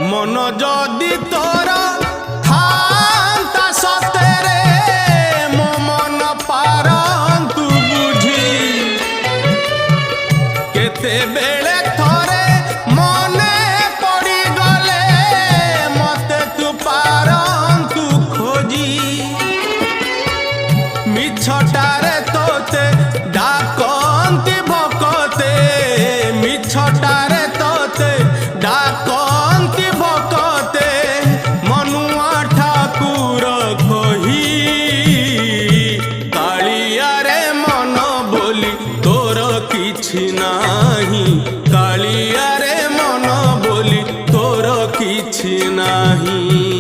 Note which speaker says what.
Speaker 1: मन जदि तोर थांता सतेरे मो मन पारंतु बुझी केते बेले थोरे मने पड़ी गले मते तू पारंतु खोजी मिछटारे तोते डाकंती भकते मिछटारे तोते डाकंती भकते मनुआ ठाकुर कही कालिया रे मन बोली तोर किछि नाही कालिया रे मन बोली तोर किछि नाही।